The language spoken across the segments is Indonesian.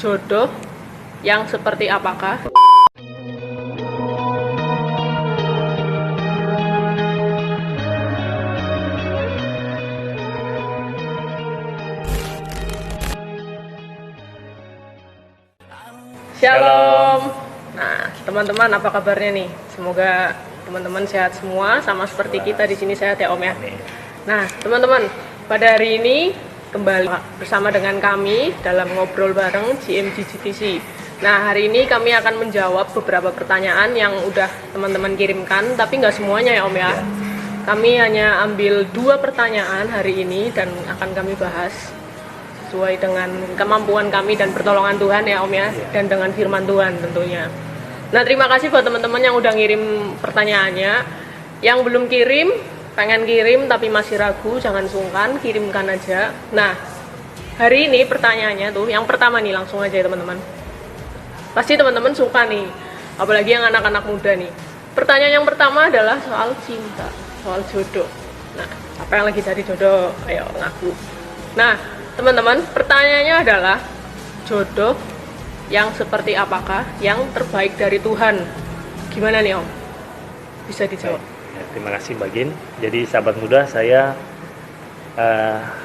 jodoh yang seperti apakah? Shalom. Nah, teman-teman apa kabarnya nih? Semoga teman-teman sehat semua, sama seperti kita di sini sehat ya Om ya. Nah, teman-teman, pada hari ini kembali bersama dengan kami dalam ngobrol bareng GMG GTC. Nah, hari ini kami akan menjawab beberapa pertanyaan yang udah teman-teman kirimkan, tapi nggak semuanya ya Om ya. Kami hanya ambil 2 pertanyaan hari ini dan akan kami bahas sesuai dengan kemampuan kami dan pertolongan Tuhan ya Om ya, dan dengan firman Tuhan tentunya. Nah, terima kasih buat teman-teman yang udah ngirim pertanyaannya. Yang belum kirim, pengen kirim tapi masih ragu, jangan sungkan, kirimkan aja. Nah, hari ini pertanyaannya tuh, yang pertama nih, langsung aja ya teman-teman. Pasti teman-teman suka nih, apalagi yang anak-anak muda nih. Pertanyaan yang pertama adalah soal cinta, soal jodoh. Nah, apa yang lagi cari jodoh? Ayo ngaku. Nah, teman-teman, pertanyaannya adalah jodoh yang seperti apakah yang terbaik dari Tuhan? Gimana nih Om? Bisa dijawab? Ya, terima kasih Mbak Gin. Jadi sahabat muda, saya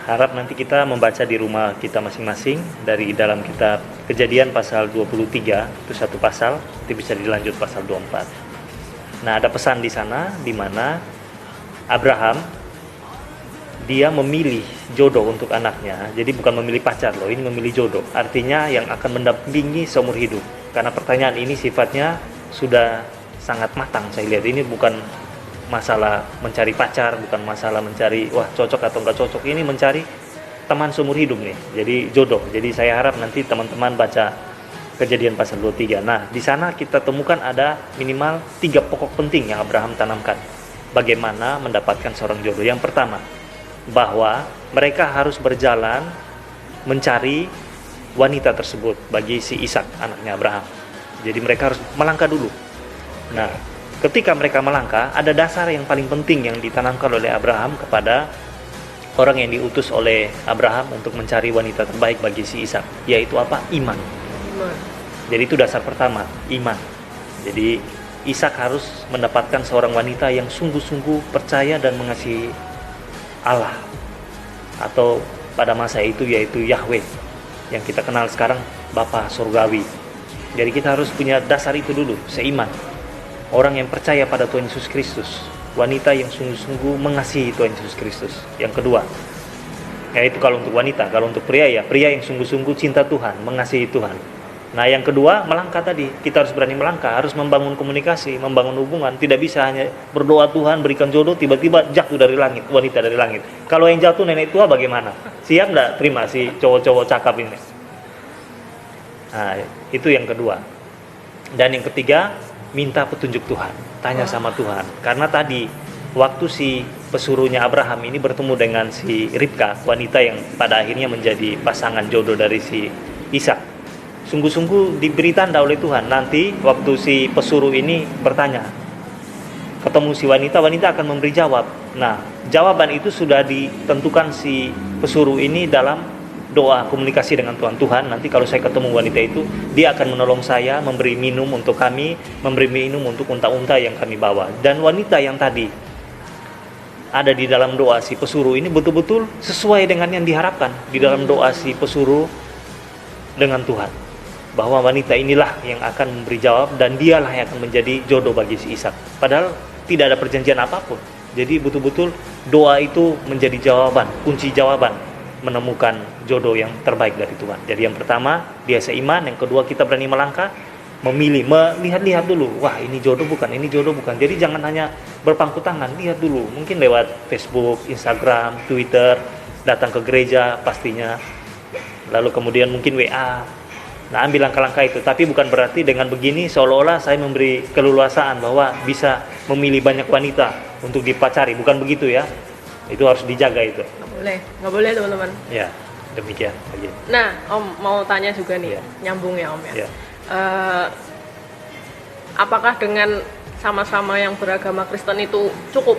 harap nanti kita membaca di rumah kita masing-masing dari dalam kitab Kejadian pasal 23, itu satu pasal, itu bisa dilanjut pasal 24. Nah, ada pesan di sana di mana Abraham dia memilih jodoh untuk anaknya. Jadi bukan memilih pacar loh, ini memilih jodoh. Artinya yang akan mendampingi seumur hidup. Karena pertanyaan ini sifatnya sudah sangat matang. Saya lihat ini bukan masalah mencari pacar, bukan masalah mencari wah cocok atau enggak cocok. Ini mencari teman seumur hidup nih. Jadi jodoh. Jadi saya harap nanti teman-teman baca Kejadian pasal 23. Nah, di sana kita temukan ada minimal 3 pokok penting yang Abraham tanamkan. Bagaimana mendapatkan seorang jodoh. Yang pertama, bahwa mereka harus berjalan mencari wanita tersebut bagi si Ishak anaknya Abraham. Jadi mereka harus melangkah dulu. Nah, ketika mereka melangkah, ada dasar yang paling penting yang ditanamkan oleh Abraham kepada orang yang diutus oleh Abraham untuk mencari wanita terbaik bagi si Ishak, yaitu apa? Iman. Jadi itu dasar pertama, iman. Jadi Ishak harus mendapatkan seorang wanita yang sungguh-sungguh percaya dan mengasihi Allah, atau pada masa itu yaitu Yahweh yang kita kenal sekarang Bapa Surgawi. Jadi kita harus punya dasar itu dulu, seiman. Orang yang percaya pada Tuhan Yesus Kristus, wanita yang sungguh-sungguh mengasihi Tuhan Yesus Kristus. Yang kedua, yaitu kalau untuk wanita. Kalau untuk pria ya, pria yang sungguh-sungguh cinta Tuhan, mengasihi Tuhan. Nah, yang kedua, melangkah tadi. Kita harus berani melangkah, harus membangun komunikasi, membangun hubungan. Tidak bisa hanya berdoa Tuhan berikan jodoh, tiba-tiba jatuh dari langit, wanita dari langit. Kalau yang jatuh nenek tua bagaimana? Siap enggak terima si cowok-cowok cakap ini? Nah, itu yang kedua. Dan yang ketiga, minta petunjuk Tuhan. Tanya sama Tuhan. Karena tadi, waktu si pesuruhnya Abraham ini bertemu dengan si Ribka, wanita yang pada akhirnya menjadi pasangan jodoh dari si Ishak. Sungguh-sungguh diberi tanda oleh Tuhan. Nanti waktu si pesuruh ini bertanya, ketemu si wanita, wanita akan memberi jawab. Nah, jawaban itu sudah ditentukan si pesuruh ini dalam doa komunikasi dengan Tuhan. Tuhan, nanti kalau saya ketemu wanita itu, dia akan menolong saya, memberi minum untuk kami, memberi minum untuk unta-unta yang kami bawa. Dan wanita yang tadi ada di dalam doa si pesuruh ini betul-betul sesuai dengan yang diharapkan di dalam doa si pesuruh dengan Tuhan. Bahwa wanita inilah yang akan memberi jawab dan dialah yang akan menjadi jodoh bagi si Ishak. Padahal tidak ada perjanjian apapun. Jadi betul-betul doa itu menjadi jawaban, kunci jawaban menemukan jodoh yang terbaik dari Tuhan. Jadi yang pertama, dia seiman. Yang kedua, kita berani melangkah, memilih, melihat-lihat dulu. Wah, ini jodoh bukan, ini jodoh bukan. Jadi jangan hanya berpangku tangan, lihat dulu. Mungkin lewat Facebook, Instagram, Twitter, datang ke gereja pastinya. Lalu kemudian mungkin WA. Nah, ambil langkah-langkah itu. Tapi bukan berarti dengan begini seolah-olah saya memberi keleluasaan bahwa bisa memilih banyak wanita untuk dipacari. Bukan begitu ya. Itu harus dijaga itu. Nggak boleh teman-teman. Ya, demikian. Nah, Om mau tanya juga nih, nyambung ya Om ya. Apakah dengan sama-sama yang beragama Kristen itu cukup?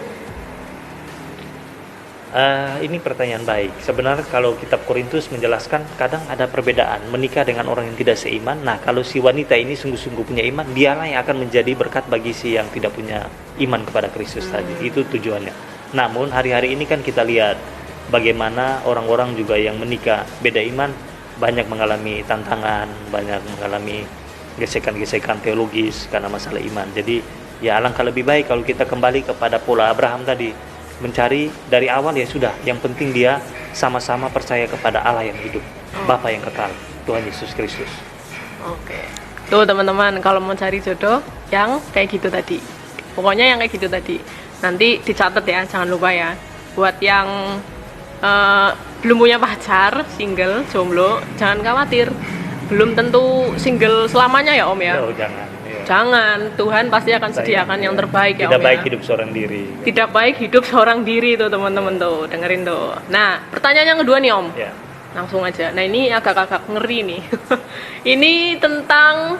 Ini pertanyaan baik. Sebenarnya kalau kitab Korintus menjelaskan kadang ada perbedaan menikah dengan orang yang tidak seiman. Nah, kalau si wanita ini sungguh-sungguh punya iman, dialah yang akan menjadi berkat bagi si yang tidak punya iman kepada Kristus tadi. Itu tujuannya. Namun hari-hari ini kan kita lihat bagaimana orang-orang juga yang menikah beda iman banyak mengalami tantangan, banyak mengalami gesekan-gesekan teologis karena masalah iman. Jadi ya alangkah lebih baik kalau kita kembali kepada pola Abraham tadi, mencari dari awal ya sudah, yang penting dia sama-sama percaya kepada Allah yang hidup, Bapa yang kekal, Tuhan Yesus Kristus. Oke. Tuh teman-teman, kalau mau cari jodoh yang kayak gitu tadi. Pokoknya yang kayak gitu tadi. Nanti dicatat ya, jangan lupa ya. Buat yang belum punya pacar, single, jomblo, jangan khawatir. Belum tentu single selamanya ya Om ya. Oh, jangan. Jangan, Tuhan pasti akan sediakan yang terbaik ya Om. Tidak baik ya. hidup seorang diri. Tidak baik hidup seorang diri tuh teman-teman tuh, dengerin tuh. Nah, pertanyaan yang kedua nih Om. Ya. Langsung aja. Nah, ini agak-agak ngeri nih. Ini tentang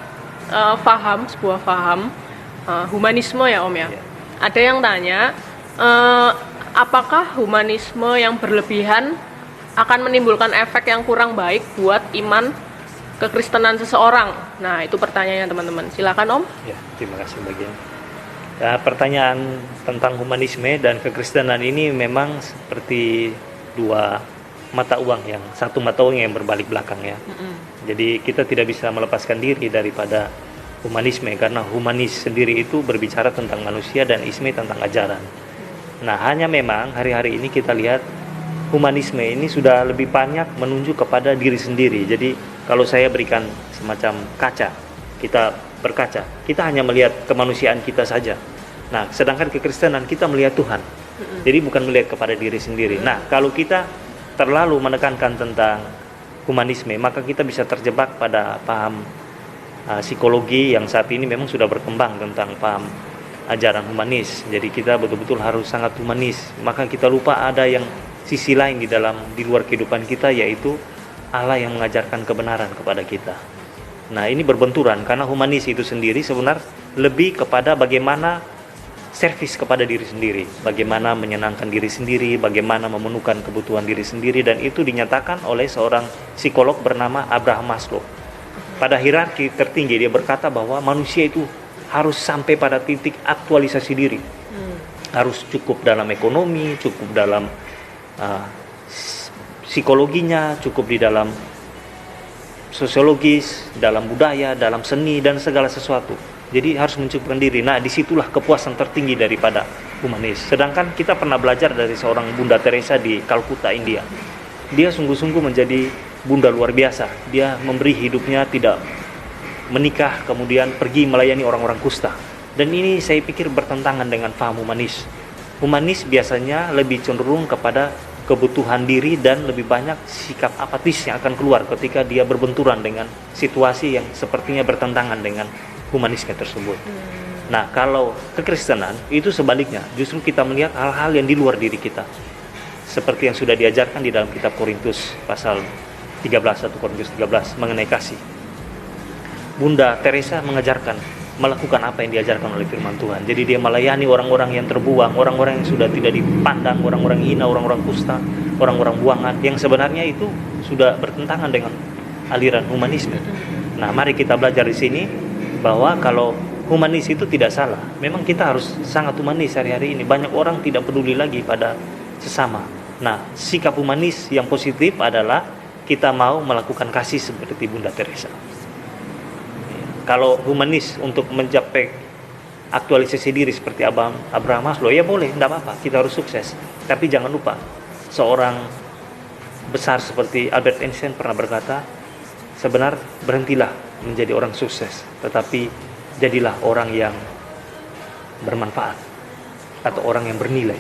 sebuah paham humanisme ya Om ya. Ada yang tanya, apakah humanisme yang berlebihan akan menimbulkan efek yang kurang baik buat iman kekristenan seseorang? Nah, itu pertanyaannya teman-teman. Silakan Om. Ya, terima kasih bagian. Ya, pertanyaan tentang humanisme dan kekristenan ini memang seperti dua mata uang, yang satu mata uang yang berbalik belakang ya. Jadi kita tidak bisa melepaskan diri daripada humanisme, karena humanis sendiri itu berbicara tentang manusia dan isme tentang ajaran. Nah, hanya memang hari-hari ini kita lihat humanisme ini sudah lebih banyak menunjuk kepada diri sendiri. Jadi kalau saya berikan semacam kaca, kita berkaca, kita hanya melihat kemanusiaan kita saja. Nah, sedangkan kekristenan kita melihat Tuhan. Jadi bukan melihat kepada diri sendiri. Nah, kalau kita terlalu menekankan tentang humanisme, maka kita bisa terjebak pada paham psikologi yang saat ini memang sudah berkembang tentang paham ajaran humanis. Jadi kita betul-betul harus sangat humanis. Maka kita lupa ada yang sisi lain di luar kehidupan kita, yaitu Allah yang mengajarkan kebenaran kepada kita. Nah, ini berbenturan karena humanis itu sendiri sebenarnya lebih kepada bagaimana servis kepada diri sendiri, bagaimana menyenangkan diri sendiri, bagaimana memenuhkan kebutuhan diri sendiri, dan itu dinyatakan oleh seorang psikolog bernama Abraham Maslow. Pada hierarki tertinggi dia berkata bahwa manusia itu harus sampai pada titik aktualisasi diri. Harus cukup dalam ekonomi, cukup dalam psikologinya, cukup di dalam sosiologis, dalam budaya, dalam seni, dan segala sesuatu. Jadi harus mencukupkan diri. Nah, disitulah kepuasan tertinggi daripada humanis. Sedangkan kita pernah belajar dari seorang Bunda Teresa di Calcutta, India. Dia sungguh-sungguh menjadi bunda luar biasa. Dia memberi hidupnya, tidak menikah, kemudian pergi melayani orang-orang kusta. Dan ini saya pikir bertentangan dengan paham humanis. Humanis biasanya lebih cenderung kepada kebutuhan diri dan lebih banyak sikap apatis yang akan keluar ketika dia berbenturan dengan situasi yang sepertinya bertentangan dengan humanisme tersebut. Nah, kalau kekristenan itu sebaliknya, justru kita melihat hal-hal yang di luar diri kita, seperti yang sudah diajarkan di dalam kitab Korintus pasal 13, 1 Korintus 13 mengenai kasih. Bunda Teresa mengajarkan melakukan apa yang diajarkan oleh firman Tuhan. Jadi dia melayani orang-orang yang terbuang, orang-orang yang sudah tidak dipandang, orang-orang hina, orang-orang kusta, orang-orang buangan, yang sebenarnya itu sudah bertentangan dengan aliran humanisme. Nah, mari kita belajar di sini bahwa kalau humanis itu tidak salah. Memang kita harus sangat humanis hari-hari ini. Banyak orang tidak peduli lagi pada sesama. Nah, sikap humanis yang positif adalah kita mau melakukan kasih seperti Bunda Teresa. Kalau humanis untuk mencapai aktualisasi diri seperti Abraham Maslow, ya boleh, tidak apa-apa, kita harus sukses. Tapi jangan lupa, seorang besar seperti Albert Einstein pernah berkata, sebenarnya berhentilah menjadi orang sukses, tetapi jadilah orang yang bermanfaat atau orang yang bernilai.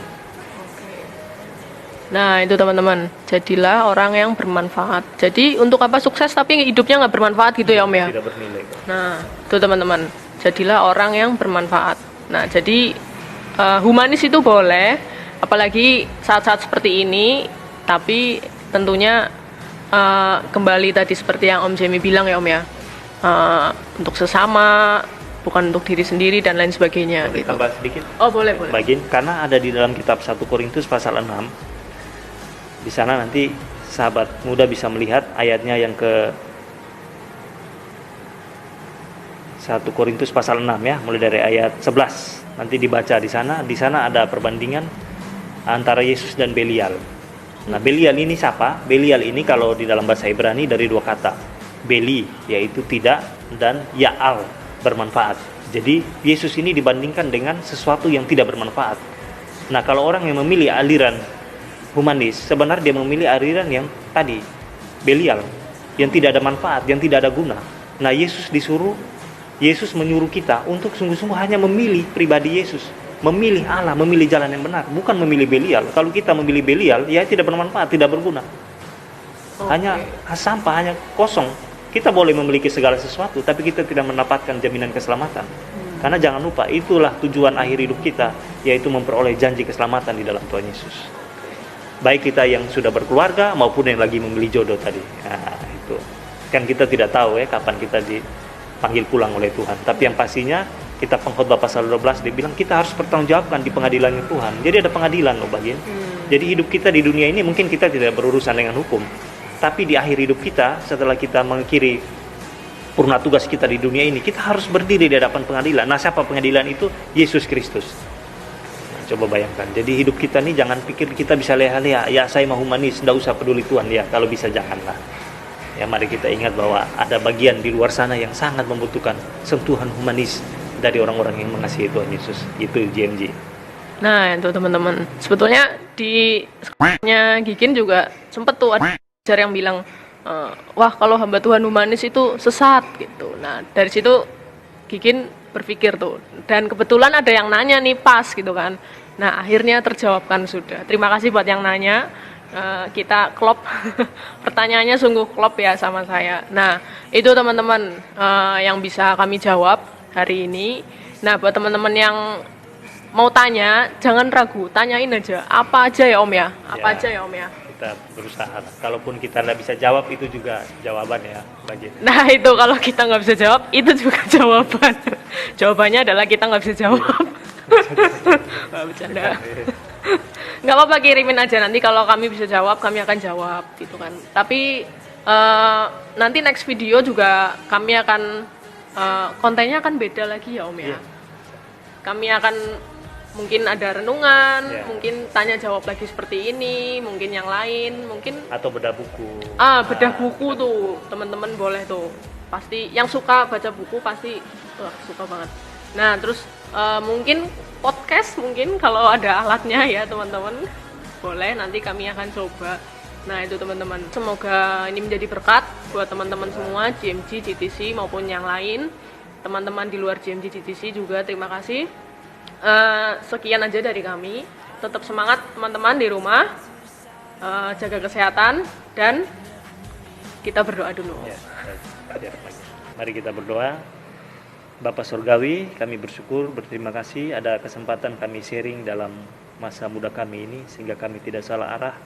Nah, itu teman-teman, jadilah orang yang bermanfaat. Jadi untuk apa sukses tapi hidupnya nggak bermanfaat gitu ya Om ya? Tidak bernilai. Nah, itu teman-teman, jadilah orang yang bermanfaat. Nah, jadi humanis itu boleh, apalagi saat-saat seperti ini. Tapi tentunya kembali tadi seperti yang Om Jamie bilang ya Om ya, untuk sesama, bukan untuk diri sendiri dan lain sebagainya. Boleh gitu. tambah sedikit? Oh boleh. Bagian, karena ada di dalam kitab 1 Korintus pasal 6, Di sana nanti sahabat muda bisa melihat ayatnya yang ke 1 Korintus pasal 6 ya, mulai dari ayat 11. Nanti dibaca di sana. Di sana ada perbandingan antara Yesus dan Belial. Nah, Belial ini siapa? Belial ini kalau di dalam bahasa Ibrani dari dua kata. Beli yaitu tidak, dan Ya'al bermanfaat. Jadi Yesus ini dibandingkan dengan sesuatu yang tidak bermanfaat. Nah, kalau orang yang memilih aliran humanis, sebenarnya dia memilih aliran yang tadi, Belial, yang tidak ada manfaat, yang tidak ada guna. Nah, Yesus menyuruh kita untuk sungguh-sungguh hanya memilih pribadi Yesus, memilih Allah, memilih jalan yang benar, bukan memilih Belial. Kalau kita memilih Belial, ya tidak bermanfaat, tidak berguna. Hanya sampah, hanya kosong. Kita boleh memiliki segala sesuatu, tapi kita tidak mendapatkan jaminan keselamatan. Karena jangan lupa, itulah tujuan akhir hidup kita, yaitu memperoleh janji keselamatan di dalam Tuhan Yesus. Baik kita yang sudah berkeluarga maupun yang lagi memilih jodoh tadi. Nah, itu kan kita tidak tahu ya kapan kita dipanggil pulang oleh Tuhan. Tapi yang pastinya kita pengkhotbah pasal 12 dia bilang kita harus bertanggungjawabkan di pengadilan Tuhan. Jadi ada pengadilan loh bagian. Jadi hidup kita di dunia ini mungkin kita tidak berurusan dengan hukum. Tapi di akhir hidup kita, setelah kita mengakhiri purna tugas kita di dunia ini, kita harus berdiri di hadapan pengadilan. Nah, siapa pengadilan itu? Yesus Kristus. Nah, coba bayangkan. Jadi hidup kita nih jangan pikir kita bisa leha-leha. Ya, saya mau humanis, tidak usah peduli Tuhan. Ya, kalau bisa janganlah. Ya, mari kita ingat bahwa ada bagian di luar sana yang sangat membutuhkan sentuhan humanis dari orang-orang yang mengasihi Tuhan Yesus. Itu GMG. Nah, itu teman-teman. Sebetulnya di sekolahnya Gikin juga sempat tuh ada ajar yang bilang, wah kalau hamba Tuhan humanis itu sesat gitu. Nah, dari situ Gikin berpikir tuh. Dan kebetulan ada yang nanya nih pas gitu kan. Nah, akhirnya terjawabkan sudah. Terima kasih buat yang nanya. Kita klop. Pertanyaannya sungguh klop ya sama saya. Nah, itu teman-teman yang bisa kami jawab hari ini. Nah, buat teman-teman yang mau tanya, jangan ragu, tanyain aja. Apa aja ya Om ya? Apa aja ya Om ya? Kita berusaha. Kalaupun kita nggak bisa jawab, itu juga jawaban ya bagi. Nah, itu kalau kita nggak bisa jawab, itu juga jawaban. Jawabannya adalah kita nggak bisa jawab. Bercanda. Nggak apa-apa, kirimin aja, nanti kalau kami bisa jawab kami akan jawab gitu kan. Tapi nanti next video juga kami akan kontennya akan beda lagi ya Om ya. Kami akan mungkin ada renungan, mungkin tanya jawab lagi seperti ini, mungkin yang lain, mungkin atau bedah buku. Bedah buku tuh teman-teman boleh tuh. Pasti yang suka baca buku pasti suka banget. Nah, terus mungkin podcast, mungkin kalau ada alatnya ya teman-teman, boleh nanti kami akan coba. Nah, itu teman-teman, semoga ini menjadi berkat buat teman-teman semua, GMG, GTC maupun yang lain. Teman-teman di luar GMG, GTC juga terima kasih. Sekian aja dari kami. Tetap semangat teman-teman di rumah, jaga kesehatan, dan kita berdoa dulu. Mari kita berdoa. Bapa Surgawi, kami bersyukur, berterima kasih ada kesempatan kami sharing dalam masa muda kami ini, sehingga kami tidak salah arah.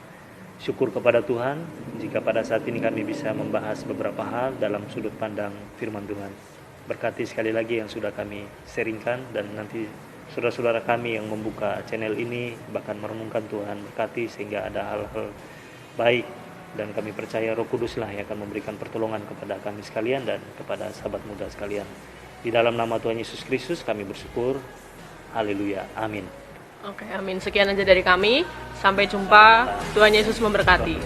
Syukur kepada Tuhan jika pada saat ini kami bisa membahas beberapa hal dalam sudut pandang firman Tuhan. Berkati sekali lagi yang sudah kami sharingkan, dan nanti saudara-saudara kami yang membuka channel ini bahkan merenungkan Tuhan, berkati sehingga ada hal-hal baik, dan kami percaya Roh Kuduslah yang akan memberikan pertolongan kepada kami sekalian dan kepada sahabat muda sekalian. Di dalam nama Tuhan Yesus Kristus kami bersyukur. Haleluya. Amin. Oke, amin. Sekian aja dari kami. Sampai jumpa. Tuhan Yesus memberkati.